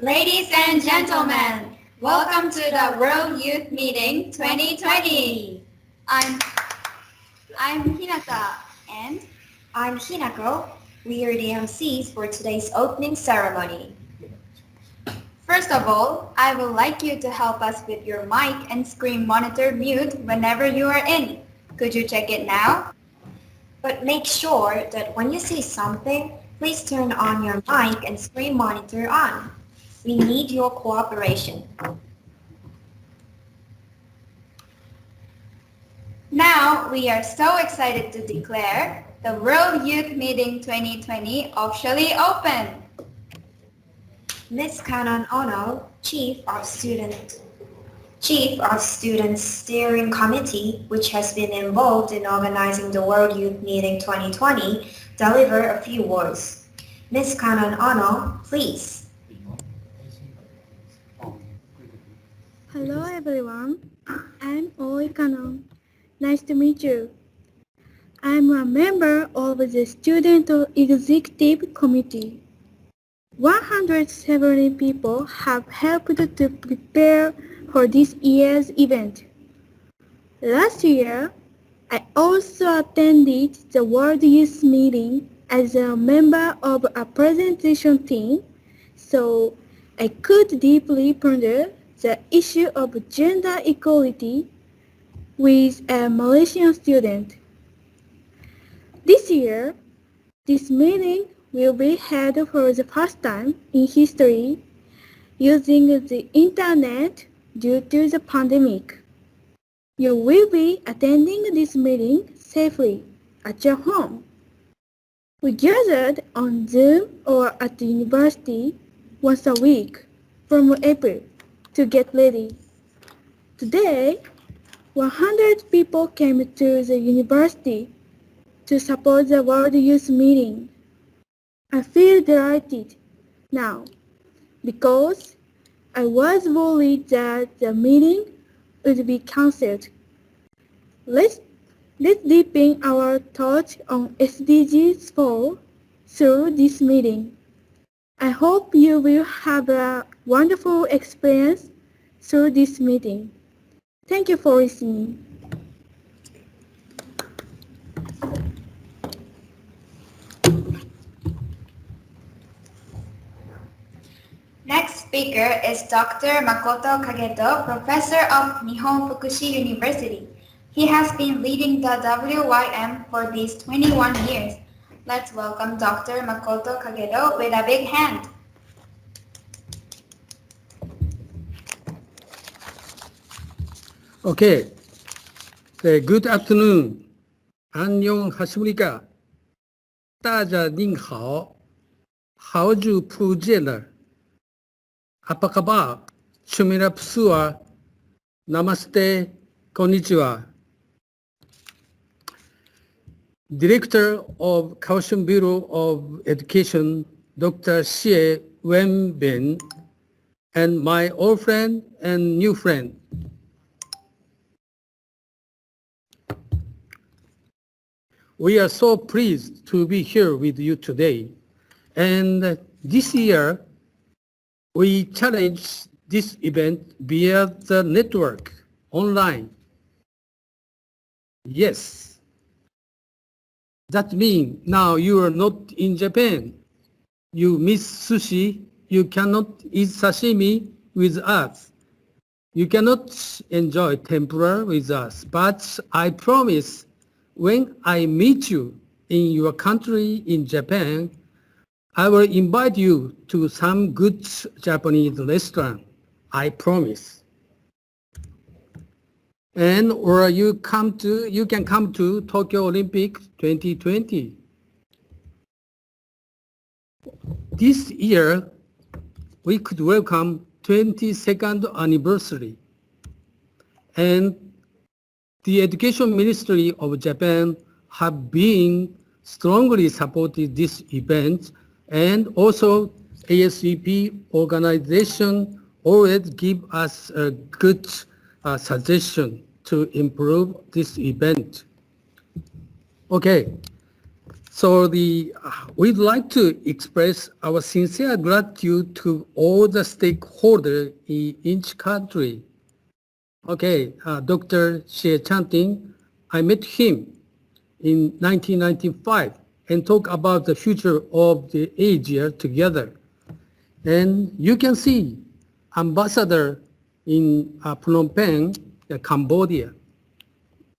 Ladies and gentlemen, welcome to the World Youth Meeting 2020. I'm Hinata and I'm Hinako. We are the MCs for today's opening ceremony. First of all, I would like you to help us with your mic and screen monitor mute whenever you are in. Could you check it now? But make sure that when you say something, please turn on your mic and screen monitor on. We need your cooperation. Now we are so excited to declare the World Youth Meeting 2020 officially open. Ms. Kanon Ono, Chief of Student Steering Committee, which has been involved in organizing the World Youth Meeting 2020, deliver a few words. Ms. Kanon Ono, please. Hello everyone, I'm Oi Kanon. Nice to meet you. I'm a member of the Student Executive Committee. 170 people have helped to prepare for this year's event. Last year, I also attended the World Youth Meeting as a member of a presentation team, so I could deeply ponder the issue of gender equality with a Malaysian student. This year, this meeting will be held for the first time in history using the internet due to the pandemic. You will be attending this meeting safely at your home. We gathered on Zoom or at the university once a week from April to get ready. Today, 100 people came to the university to support the World Youth Meeting. I feel delighted now because I was worried that the meeting would be cancelled. Let's deepen our thoughts on SDGs 4 through this meeting. I hope you will have a wonderful experience through this meeting. Thank you for listening. Next speaker is Dr. Makoto Kageto, Professor of Nihon Fukushi University. He has been leading the WYM for these 21 years. Let's welcome Dr. Makoto Kageto with a big hand. Okay. Good afternoon. 안녕하십니까? 大家您好.好久不见了. Apa kabar? Shumira Psua. Namaste. Konnichiwa. Director of Kaohsiung Bureau of Education, Dr. Xie Wenbin, and my old friend and new friend. We are so pleased to be here with you today. And this year, we challenged this event via the network, online. Yes. That means now you are not in Japan. You miss sushi. You cannot eat sashimi with us. You cannot enjoy tempura with us. But I promise, when I meet you in your country in Japan, I will invite you to some good Japanese restaurant. I promise. And or you can come to Tokyo Olympic 2020. This year, we could welcome 22nd anniversary. And the Education Ministry of Japan have been strongly supported this event, and also ASEP organization always give us a good suggestion to improve this event. Okay, We'd like to express our sincere gratitude to all the stakeholders in each country. Okay, Dr. Xie Chanting, I met him in 1995 and talk about the future of the Asia together. And you can see ambassador in Phnom Penh, Cambodia.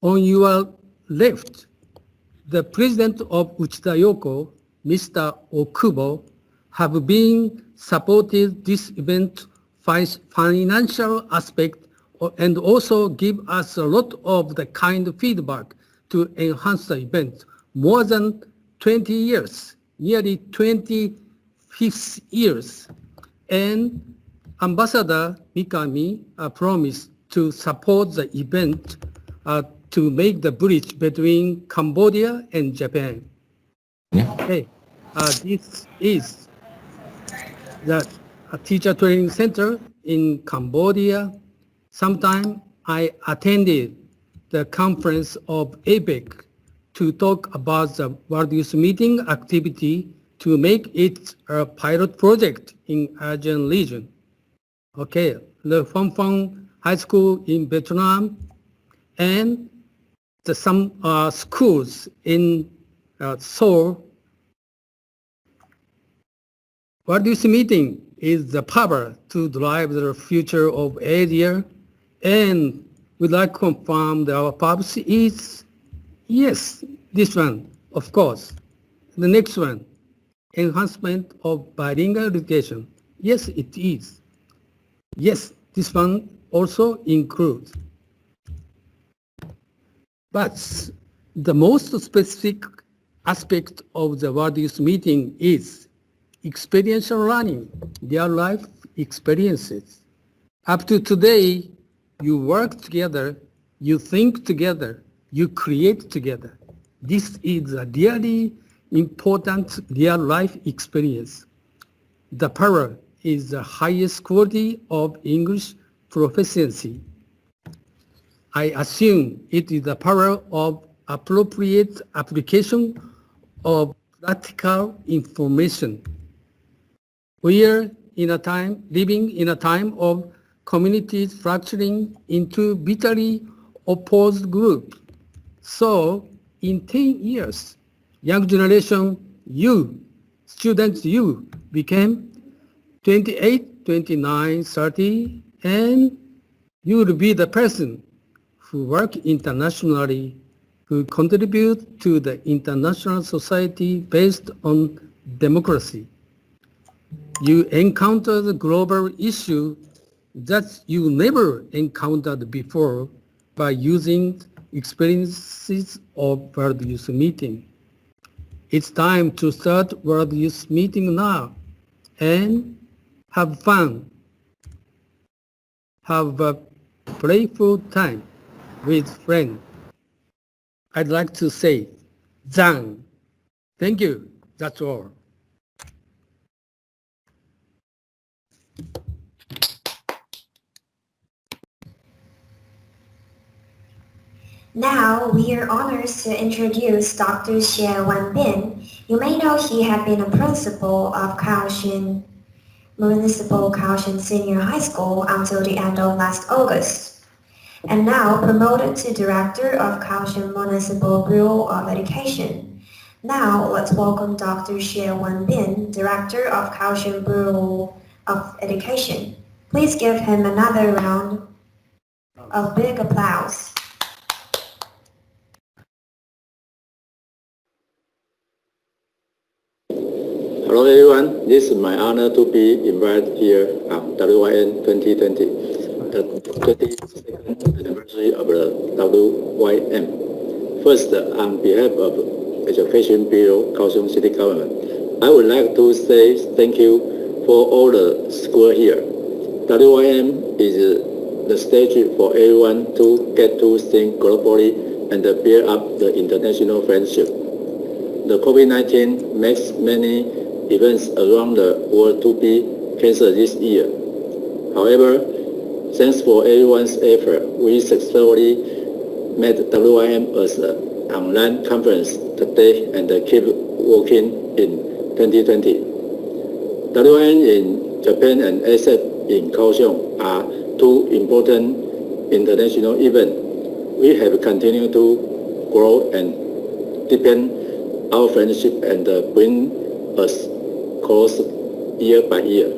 On your left, the president of Uchida Yoko, Mr. Okubo, have been supported this event financial aspect and also give us a lot of the kind of feedback to enhance the event. More than 20 years, nearly 25 years. And Ambassador Mikami promised to support the event to make the bridge between Cambodia and Japan. Okay, this is the teacher training center in Cambodia. Sometime I attended the conference of APEC to talk about the World Youth Meeting activity to make it a pilot project in Asian region. Okay, the Phom Phong High School in Vietnam and some schools in Seoul. World Youth Meeting is the power to drive the future of Asia, and we'd like to confirm that our purpose is, yes, this one, of course. The next one, enhancement of bilingual education. Yes, it is. Yes, this one also includes. But the most specific aspect of the World Youth Meeting is experiential learning, their life experiences. Up to today, you work together, you think together, you create together. This is a really important real life experience. The power is the highest quality of English proficiency. I assume it is the power of appropriate application of practical information. We are living in a time of communities fracturing into bitterly opposed groups. So in 10 years, young generation, students, became 28, 29, 30, and you will be the person who work internationally, who contribute to the international society based on democracy. You encounter the global issue that you never encountered before by using experiences of World Youth Meeting. It's time to start World Youth Meeting now and have fun. Have a playful time with friends. I'd like to say, Zhang. Thank you. That's all. Now, we are honored to introduce Dr. Xie Wenbin. You may know he had been a principal of Kaohsiung Municipal Kaohsiung Senior High School until the end of last August, and now promoted to Director of Kaohsiung Municipal Bureau of Education. Now, let's welcome Dr. Xie Wenbin, Director of Kaohsiung Bureau of Education. Please give him another round of big applause. Hello everyone, this is my honor to be invited here on WYN 2020, the 22nd anniversary of the WYM. First, on behalf of Education Bureau, Kaohsiung City Government, I would like to say thank you for all the school here. WYM is the stage for everyone to get to think globally and build up the international friendship. The COVID-19 makes many events around the world to be cancelled this year. However, thanks for everyone's effort, we successfully made WIM as an online conference today and keep working in 2020. WIN in Japan and SF in Kaohsiung are two important international events. We have continued to grow and deepen our friendship and bring us close year by year.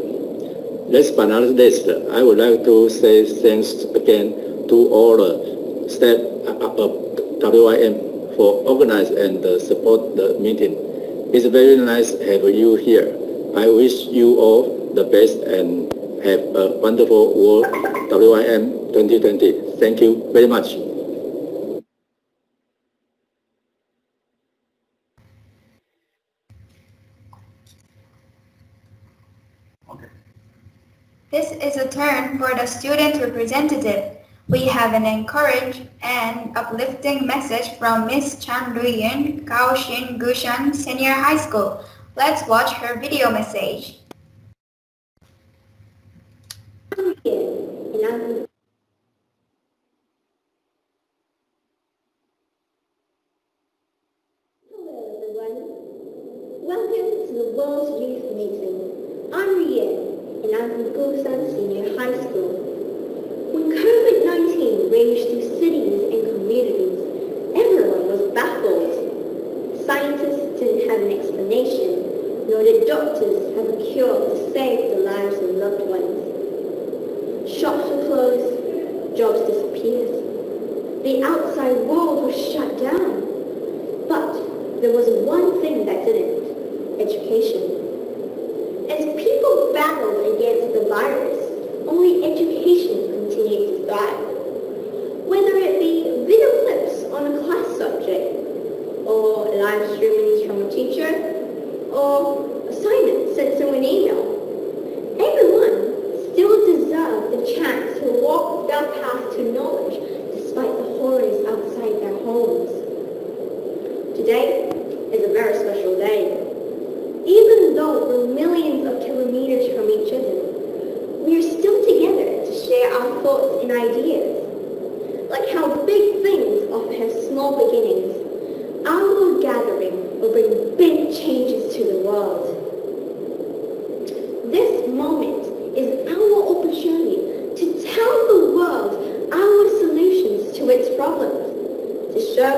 Last but not least, I would like to say thanks again to all the staff of WIM for organizing and support the meeting. It's very nice to have you here. I wish you all the best and have a wonderful World WIM 2020. Thank you very much. This is a turn for the student representative. We have an encouraging and uplifting message from Miss Chan Ruyin, Kaohsiung Gushan Senior High School. Let's watch her video message. Welcome to the World Youth Meeting. I'm Rian, and I'm from Gulsan Senior High School. When COVID-19 raged through cities and communities, everyone was baffled. Scientists didn't have an explanation, nor did doctors have a cure to save the lives of loved ones. Shops were closed, jobs disappeared. The outside world was shut down. But there was one thing that didn't: education. As people battled against the virus, only education continued to thrive. Whether it be video clips on a class subject, or live streamings from a teacher, or assignments sent through an email, everyone still deserved the chance to walk their path to knowledge despite the horrors outside their homes. Today is a very special day. Even though we're millions of kilometers from each other, we are still together to share our thoughts and ideas. Like how big things often have small beginnings, our little gathering will bring big changes to the world. This moment is our opportunity to tell the world our solutions to its problems, to show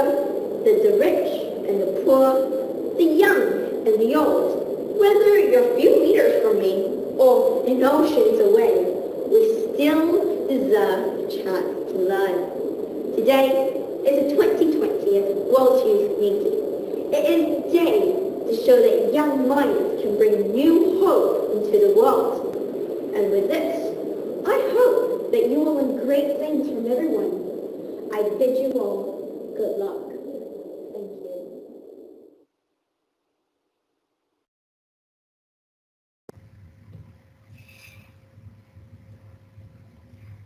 that the rich and the poor, the young and the old, whether you're a few meters from me or in oceans away, we still deserve a chance to learn. Today is the 2020 World Youth Meeting. It is a day to show that young minds can bring new hope into the world. And with this, I hope that you will learn great things from everyone. I bid you all good luck. Thank you.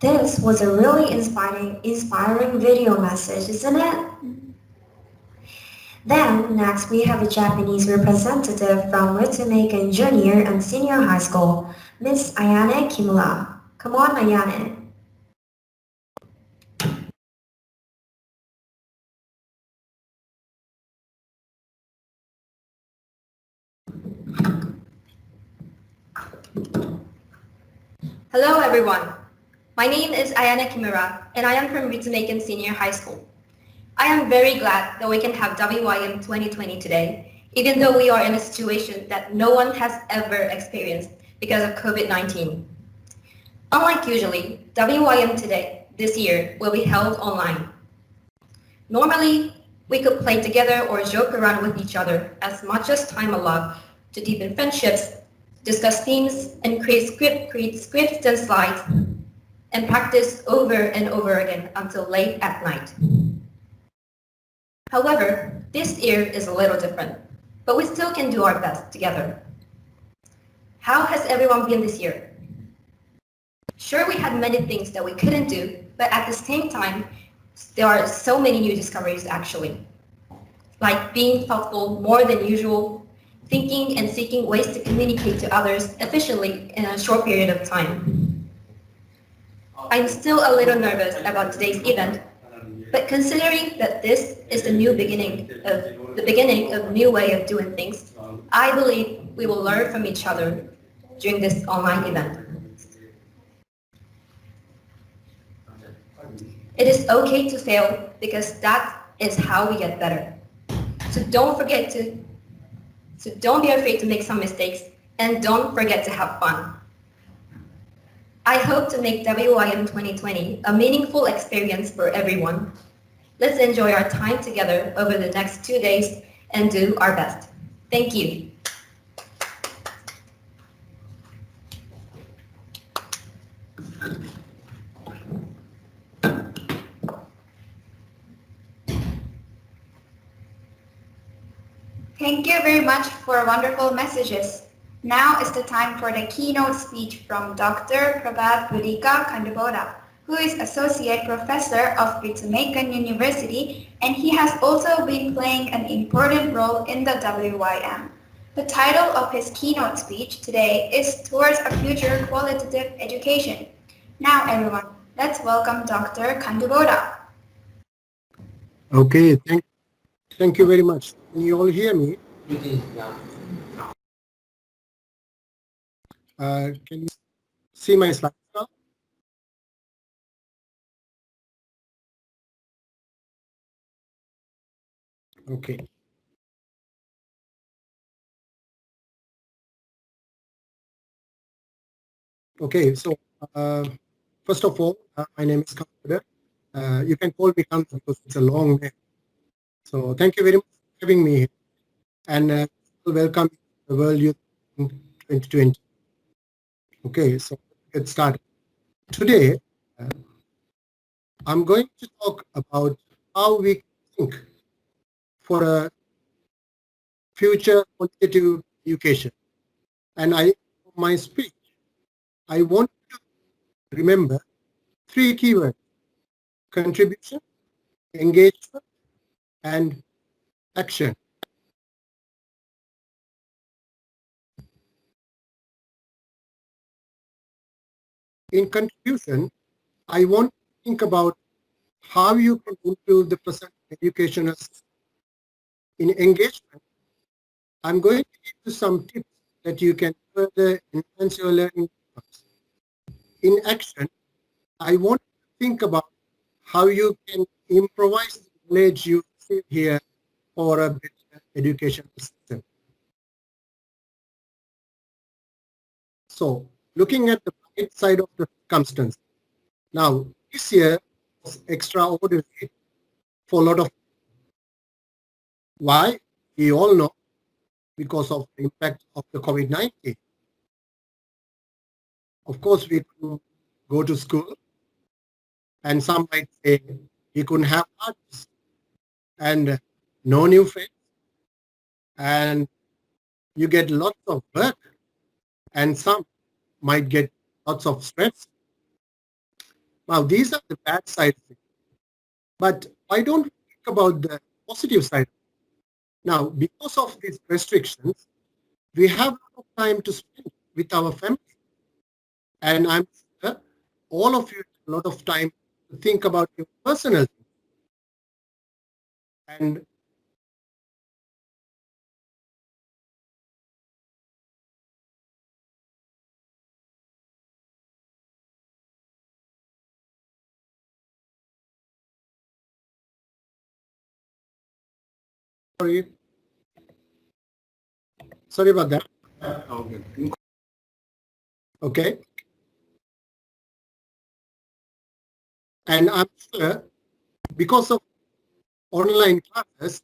This was a really inspiring video message, isn't it? Then, next we have a Japanese representative from Ritsumeikan Junior and Senior High School, Miss Ayane Kimura. Come on, Ayane. Hello everyone. My name is Ayane Kimura and I am from Ritsumeikan Senior High School. I am very glad that we can have WIM 2020 today, even though we are in a situation that no one has ever experienced because of COVID-19. Unlike usually, WIM this year will be held online. Normally, we could play together or joke around with each other as much as time allowed to deepen friendships, discuss themes, and create scripts and slides, and practice over and over again until late at night. However, this year is a little different, but we still can do our best together. How has everyone been this year? Sure, we had many things that we couldn't do, but at the same time, there are so many new discoveries actually. Like being thoughtful more than usual, thinking and seeking ways to communicate to others efficiently in a short period of time. I'm still a little nervous about today's event, but considering that this is the new beginning of the beginning of a new way of doing things, I believe we will learn from each other during this online event. It is okay to fail because that is how we get better. So don't be afraid to make some mistakes, and don't forget to have fun. I hope to make WIM 2020 a meaningful experience for everyone. Let's enjoy our time together over the next 2 days and do our best. Thank you. Thank you very much for wonderful messages. Now is the time for the keynote speech from Dr. Prabhat Budika Kandaboda, who is Associate Professor of Jamaican University, and he has also been playing an important role in the WIM. The title of his keynote speech today is Towards a Future Qualitative Education. Now everyone, let's welcome Dr. Kandaboda. Okay, thank you very much. Can you all hear me? Can you see my slides now? Okay. Okay, so first of all, my name is Kandaboda. You can call me Kanda because it's a long name. So thank you very much for having me here. And welcome to the World Youth 2020. Okay, so let's get started. Today, I'm going to talk about how we think for a future qualitative education. And my speech, I want to remember 3 keywords: contribution, engagement, and action. In contribution, I want to think about how you can improve the present educational system. In engagement, I'm going to give you some tips that you can further enhance your learning outcomes. In action, I want to think about how you can improvise the knowledge you receive here for a better educational system. So, looking at the bright side of the circumstance, now this year was extraordinary for a lot of people. Why? We all know, because of the impact of the COVID-19. Of course, we couldn't go to school, and some might say we couldn't have parties, and no new friends, and you get lots of work, and some might get lots of stress. Now, these are the bad sides. But why don't we think about the positive side? Now, because of these restrictions, we have a lot of time to spend with our family. And I'm sure all of you have a lot of time to think about your personal things. And sorry about that. Okay. And I'm sure because of online classes,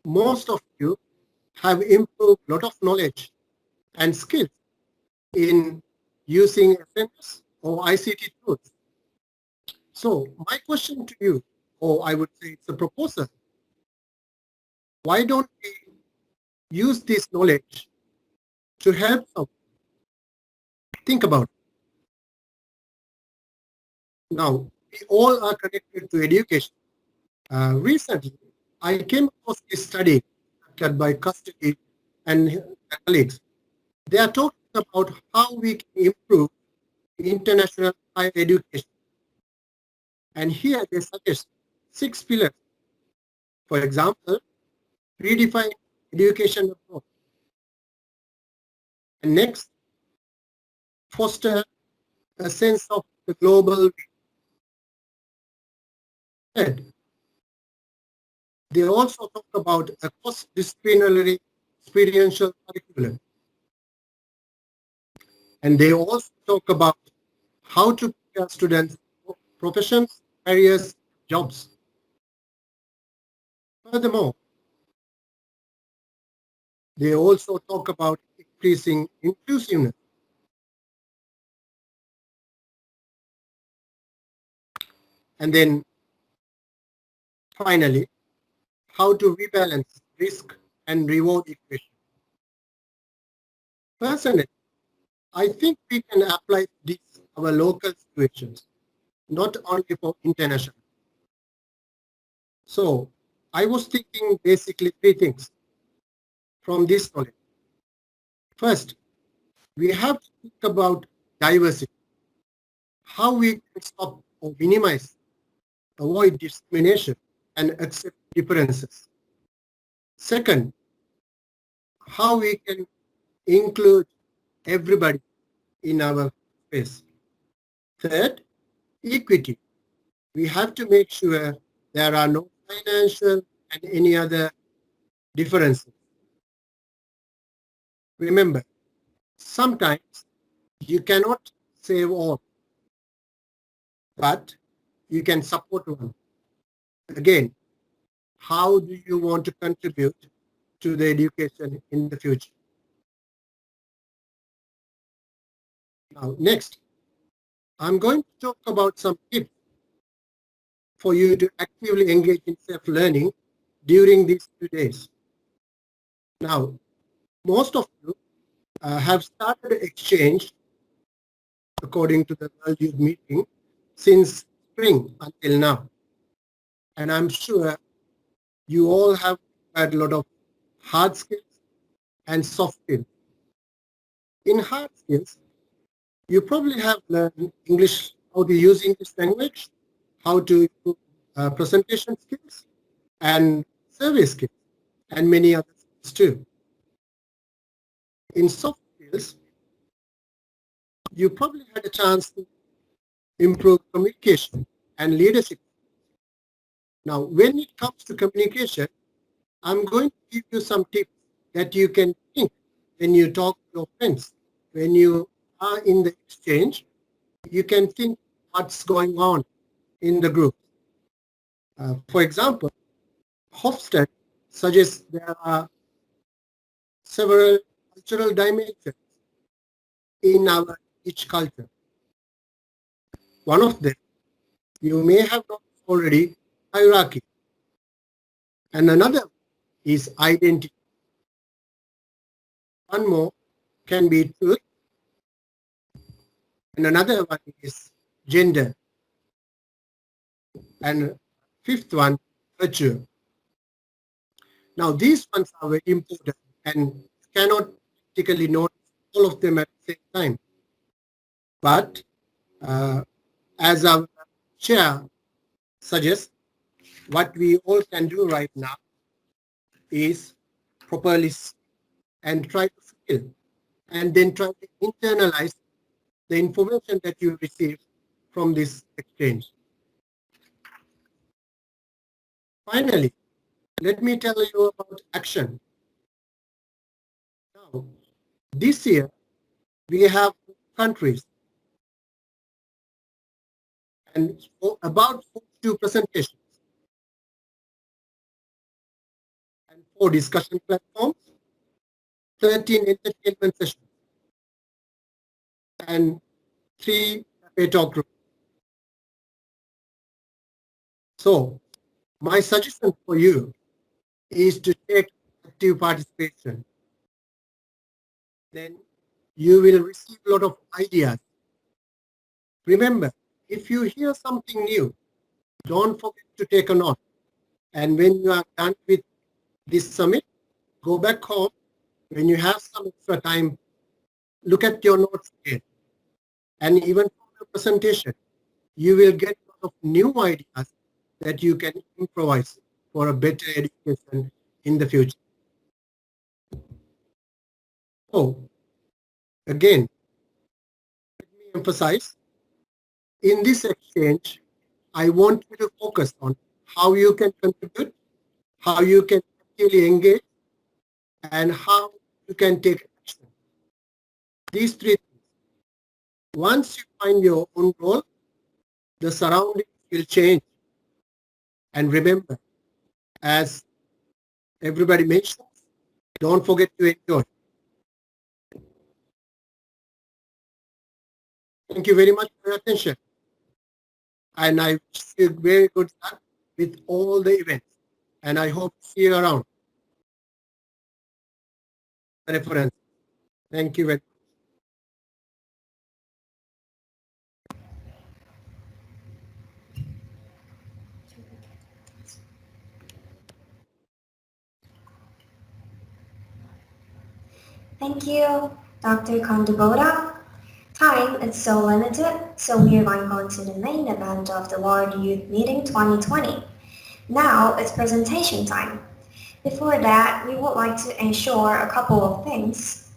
most of you have improved a lot of knowledge and skills in using SMS or ICT tools. So my question to you, or I would say it's a proposal, why don't we use this knowledge to help someone? Think about it. Now, we all are connected to education. Recently, I came across this study conducted by Custody and colleagues. They are talking about how we can improve international higher education. And here they suggest 6 pillars. For example, redefine education approach. And next, foster a sense of the global. Third, they also talk about a cross-disciplinary experiential curriculum. And they also talk about how to prepare students for professions, careers, jobs. Furthermore, they also talk about increasing inclusiveness. And then finally, how to rebalance risk and reward equation. Personally, I think we can apply this our local situations, not only for international. So I was thinking basically three things from this knowledge. First, we have to think about diversity, how we can stop or minimize, avoid discrimination, and accept differences. Second, how we can include everybody in our space. Third, equity. We have to make sure there are no financial and any other differences. Remember, sometimes you cannot save all, but you can support one. Again, how do you want to contribute to the education in the future? Now, next, I'm going to talk about some tips for you to actively engage in self-learning during these 2 days. Now, most of you have started exchange according to the World Youth Meeting since spring until now. And I'm sure you all have had a lot of hard skills and soft skills. In hard skills, you probably have learned English, how to use English language, how to improve presentation skills and survey skills, and many other skills too. In soft skills, you probably had a chance to improve communication and leadership. Now, when it comes to communication, I'm going to give you some tips that you can think when you talk to your friends. When you are in the exchange, you can think what's going on in the group. For example, Hofstede suggests there are several cultural dimensions in our each culture. One of them, you may have noticed already, hierarchy. And another is identity. One more can be truth. And another one is gender. And fifth one, virtue. Now these ones are very important and cannot practically notice all of them at the same time. But as our chair suggests, what we all can do right now is properly and try to feel and then try to internalize the information that you receive from this exchange. Finally, let me tell you about action. Now, this year, we have countries and about 42 presentations and 4 discussion platforms, 13 entertainment sessions, and 3 cafe talk groups. So, my suggestion for you is to take active participation. Then you will receive a lot of ideas. Remember, if you hear something new, don't forget to take a note. And when you are done with this summit, go back home. When you have some extra time, look at your notes again. And even from the presentation, you will get a lot of new ideas that you can improvise for a better education in the future. So, again, let me emphasize, in this exchange, I want you to focus on how you can contribute, how you can actually engage, and how you can take action. These three things. Once you find your own role, the surroundings will change. And remember, as everybody mentions, don't forget to enjoy. Thank you very much for your attention. And I wish you very good luck with all the events. And I hope to see you around. Reference. Thank you very much. Thank you, Dr. Kondabota. Time is so limited, so we are going on to the main event of the World Youth Meeting 2020. Now it's presentation time. Before that, we would like to ensure a couple of things.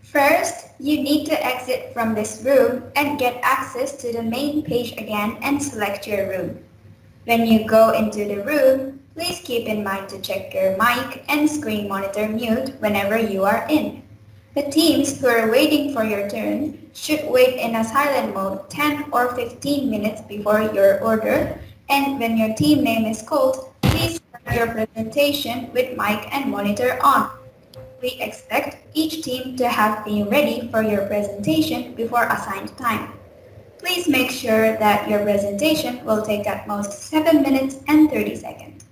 First, you need to exit from this room and get access to the main page again and select your room. When you go into the room, please keep in mind to check your mic and screen monitor mute whenever you are in. The teams who are waiting for your turn should wait in a silent mode 10 or 15 minutes before your order, and when your team name is called, please start your presentation with mic and monitor on. We expect each team to have been ready for your presentation before assigned time. Please make sure that your presentation will take at most 7 minutes and 30 seconds.